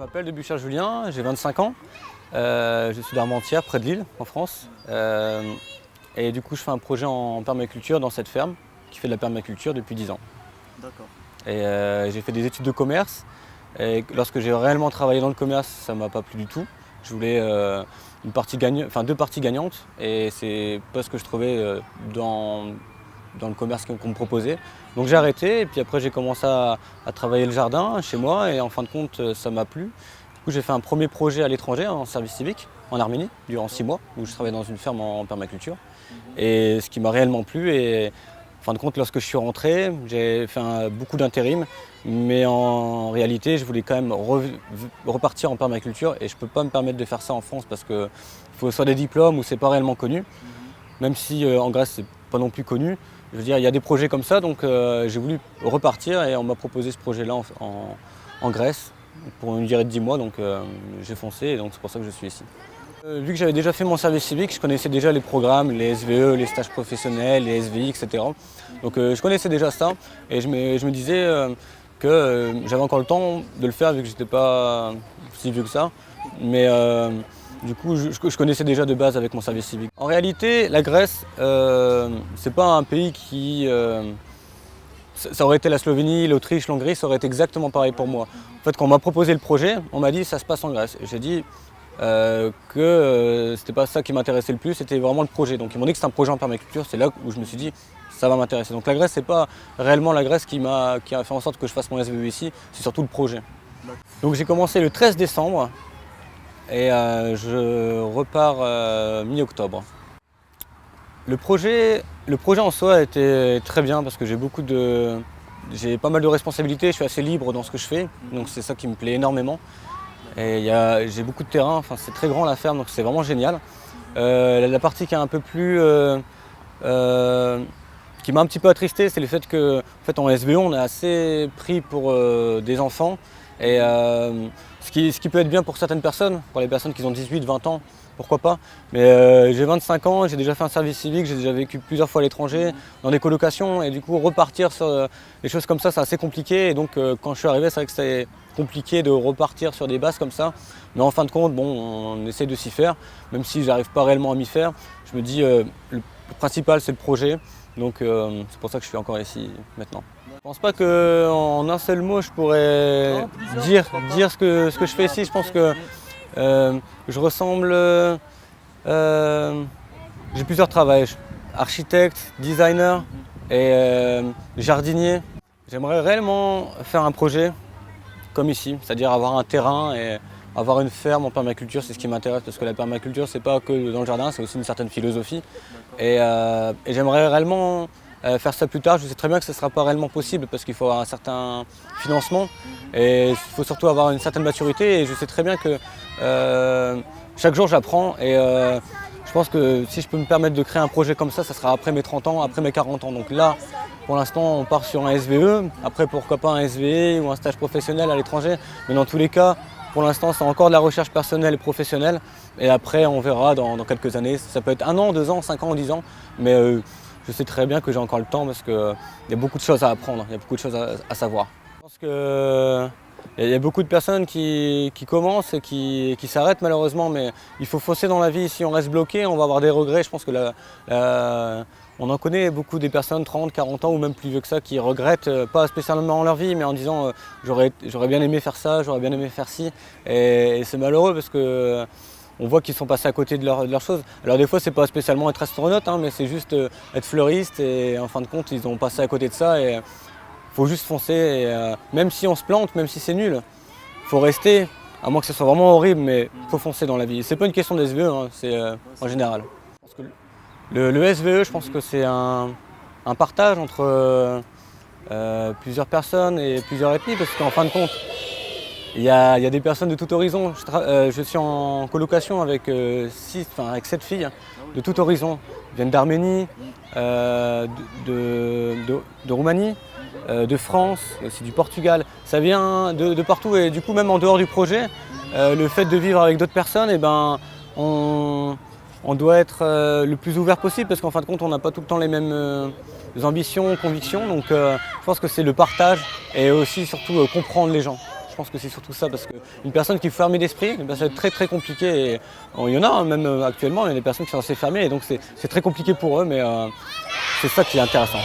m'appelle Debuchard Julien, j'ai 25 ans. Je suis d'Armentières, près de Lille, en France. Et du coup, je fais un projet en permaculture dans cette ferme qui fait de la permaculture depuis 10 ans. D'accord. Et j'ai fait des études de commerce. Et lorsque j'ai réellement travaillé dans le commerce, ça ne m'a pas plu du tout. Je voulais deux parties gagnantes. Et c'est pas ce que je trouvais dans le commerce qu'on me proposait. Donc j'ai arrêté et puis après j'ai commencé à travailler le jardin chez moi et en fin de compte ça m'a plu. Du coup j'ai fait un premier projet à l'étranger en service civique en Arménie durant 6 mois où je travaillais dans une ferme en permaculture. Et ce qui m'a réellement plu et en fin de compte lorsque je suis rentré j'ai fait beaucoup d'intérim mais en réalité je voulais quand même repartir en permaculture et je ne peux pas me permettre de faire ça en France parce qu'il faut soit des diplômes ou c'est pas réellement connu. Même si en Grèce c'est pas non plus connu. Je veux dire, il y a des projets comme ça, donc j'ai voulu repartir et on m'a proposé ce projet-là en Grèce pour une durée de 10 mois, donc j'ai foncé et donc c'est pour ça que je suis ici. Vu que j'avais déjà fait mon service civique, je connaissais déjà les programmes, les SVE, les stages professionnels, les SVI, etc. Donc je connaissais déjà ça et je me disais que j'avais encore le temps de le faire vu que j'étais pas si vieux que ça. Mais du coup, je connaissais déjà de base avec mon service civique. En réalité, la Grèce, c'est pas un pays qui... ça aurait été la Slovénie, l'Autriche, l'Hongrie, ça aurait été exactement pareil pour moi. En fait, quand on m'a proposé le projet, on m'a dit ça se passe en Grèce. J'ai dit que c'était pas ça qui m'intéressait le plus, c'était vraiment le projet. Donc ils m'ont dit que c'était un projet en permaculture, c'est là où je me suis dit ça va m'intéresser. Donc la Grèce, c'est pas réellement la Grèce qui a fait en sorte que je fasse mon SVE ici, c'est surtout le projet. Donc j'ai commencé le 13 décembre. Et je repars mi-octobre. Le projet en soi était très bien parce que j'ai pas mal de responsabilités, je suis assez libre dans ce que je fais, donc c'est ça qui me plaît énormément. Et j'ai beaucoup de terrain, enfin, c'est très grand la ferme, donc c'est vraiment génial. La partie qui est un peu plus... qui m'a un petit peu attristé, c'est le fait qu'en fait, en SVE, on est assez pris pour des enfants. Et ce qui peut être bien pour certaines personnes, pour les personnes qui ont 18, 20 ans, pourquoi pas. Mais j'ai 25 ans, j'ai déjà fait un service civique, j'ai déjà vécu plusieurs fois à l'étranger, dans des colocations, et du coup repartir sur des choses comme ça, c'est assez compliqué. Et donc quand je suis arrivé, c'est vrai que c'était compliqué de repartir sur des bases comme ça. Mais en fin de compte, bon, on essaie de s'y faire, même si j'arrive pas réellement à m'y faire. Je me dis, le principal c'est le projet, donc c'est pour ça que je suis encore ici maintenant. Je pense pas qu'en un seul mot je pourrais dire ce que je fais ici. Je pense que je ressemble... j'ai plusieurs travails, architecte, designer et jardinier. J'aimerais réellement faire un projet comme ici, c'est-à-dire avoir un terrain et avoir une ferme en permaculture, c'est ce qui m'intéresse parce que la permaculture c'est pas que dans le jardin, c'est aussi une certaine philosophie. Et j'aimerais réellement faire ça plus tard. Je sais très bien que ce ne sera pas réellement possible parce qu'il faut avoir un certain financement et il faut surtout avoir une certaine maturité et je sais très bien que chaque jour j'apprends et je pense que si je peux me permettre de créer un projet comme ça sera après mes 30 ans, après mes 40 ans. Donc là, pour l'instant, on part sur un SVE, après pourquoi pas un SVI ou un stage professionnel à l'étranger, mais dans tous les cas, pour l'instant, c'est encore de la recherche personnelle et professionnelle et après on verra dans quelques années. Ça peut être 1 an, 2 ans, 5 ans, 10 ans, mais je sais très bien que j'ai encore le temps parce qu'il y a beaucoup de choses à apprendre, il y a beaucoup de choses à savoir. Je pense qu'il y a beaucoup de personnes qui commencent et qui s'arrêtent malheureusement, mais il faut foncer dans la vie. Si on reste bloqué, on va avoir des regrets. Je pense que on en connaît beaucoup des personnes 30, 40 ans ou même plus vieux que ça qui regrettent, pas spécialement leur vie, mais en disant j'aurais bien aimé faire ça, j'aurais bien aimé faire ci. Et c'est malheureux parce que on voit qu'ils sont passés à côté de leurs choses. Alors des fois, c'est pas spécialement être astronaute, hein, mais c'est juste être fleuriste et en fin de compte, ils ont passé à côté de ça et faut juste foncer. Et, même si on se plante, même si c'est nul, faut rester, à moins que ce soit vraiment horrible, mais faut foncer dans la vie. C'est pas une question de SVE, hein, c'est en général. Parce que le SVE, je pense que c'est un partage entre plusieurs personnes et plusieurs ethnies, parce qu'en fin de compte, il y a des personnes de tout horizon. Je suis en colocation avec 7 filles de tout horizon. Elles viennent d'Arménie, de Roumanie, de France, aussi du Portugal. Ça vient de partout et du coup même en dehors du projet, le fait de vivre avec d'autres personnes, on doit être le plus ouvert possible parce qu'en fin de compte on n'a pas tout le temps les mêmes ambitions, convictions. Donc je pense que c'est le partage et aussi surtout comprendre les gens. Je pense que c'est surtout ça, parce qu'une personne qui est fermée d'esprit, ça va être très très compliqué. Et, il y en a hein, même actuellement, il y a des personnes qui sont assez fermées, et donc c'est très compliqué pour eux, mais c'est ça qui est intéressant.